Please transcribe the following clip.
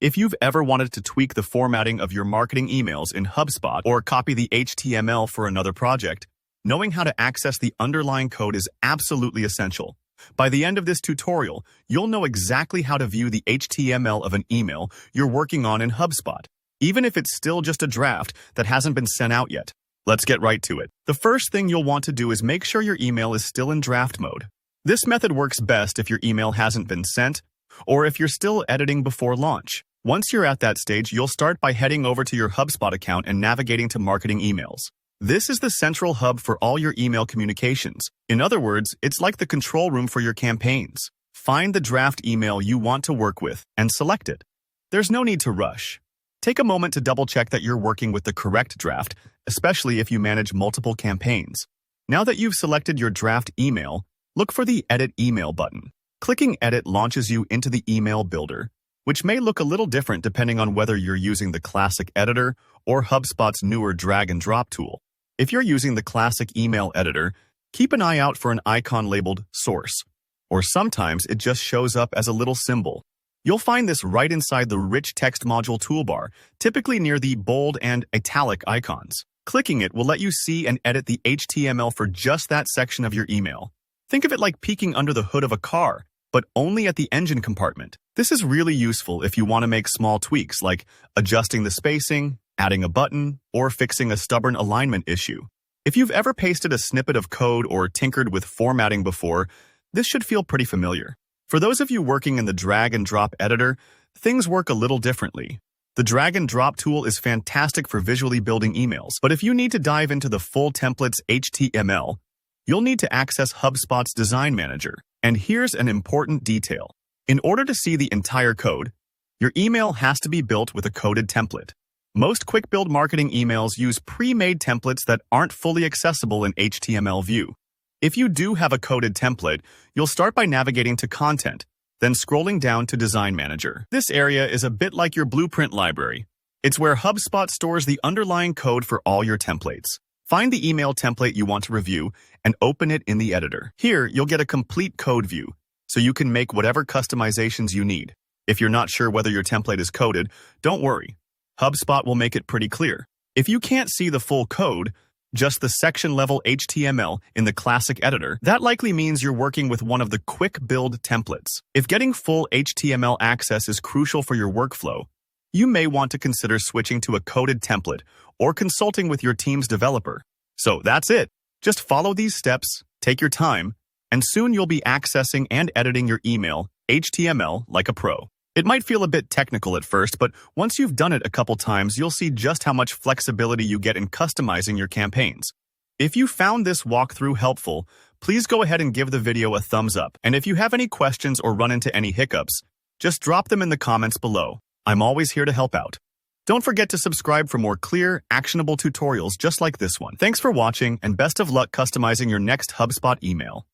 If you've ever wanted to tweak the formatting of your marketing emails in HubSpot or copy the HTML for another project, knowing how to access the underlying code is absolutely essential. By the end of this tutorial, you'll know exactly how to view the HTML of an email you're working on in HubSpot, even if it's still just a draft that hasn't been sent out yet. Let's get right to it. The first thing you'll want to do is make sure your email is still in draft mode. This method works best if your email hasn't been sent or if you're still editing before launch. Once you're at that stage, you'll start by heading over to your HubSpot account and navigating to Marketing Emails. This is the central hub for all your email communications. In other words, it's like the control room for your campaigns. Find the draft email you want to work with and select it. There's no need to rush. Take a moment to double-check that you're working with the correct draft, especially if you manage multiple campaigns. Now that you've selected your draft email, look for the Edit Email button. Clicking Edit launches you into the email builder, which may look a little different depending on whether you're using the classic editor or HubSpot's newer drag and drop tool. If you're using the classic email editor, keep an eye out for an icon labeled Source, or sometimes it just shows up as a little symbol. You'll find this right inside the Rich Text Module toolbar, typically near the bold and italic icons. Clicking it will let you see and edit the HTML for just that section of your email. Think of it like peeking under the hood of a car, but only at the engine compartment. This is really useful if you want to make small tweaks like adjusting the spacing, adding a button, or fixing a stubborn alignment issue. If you've ever pasted a snippet of code or tinkered with formatting before, this should feel pretty familiar. For those of you working in the drag and drop editor, things work a little differently. The drag and drop tool is fantastic for visually building emails, but if you need to dive into the full template's HTML, you'll need to access HubSpot's Design Manager. And here's an important detail. In order to see the entire code, your email has to be built with a coded template. Most quick build marketing emails use pre-made templates that aren't fully accessible in HTML view. If you do have a coded template, you'll start by navigating to Content, then scrolling down to Design Manager. This area is a bit like your blueprint library. It's where HubSpot stores the underlying code for all your templates. Find the email template you want to review and open it in the editor. Here, you'll get a complete code view, so you can make whatever customizations you need. If you're not sure whether your template is coded, don't worry. HubSpot will make it pretty clear. If you can't see the full code, just the section-level HTML in the classic editor, that likely means you're working with one of the quick build templates. If getting full HTML access is crucial for your workflow, you may want to consider switching to a coded template or consulting with your team's developer. So that's it. Just follow these steps, take your time, and soon you'll be accessing and editing your email HTML like a pro. It might feel a bit technical at first, but once you've done it a couple times, you'll see just how much flexibility you get in customizing your campaigns. If you found this walkthrough helpful, please go ahead and give the video a thumbs up. And if you have any questions or run into any hiccups, just drop them in the comments below. I'm always here to help out. Don't forget to subscribe for more clear, actionable tutorials just like this one. Thanks for watching, and best of luck customizing your next HubSpot email.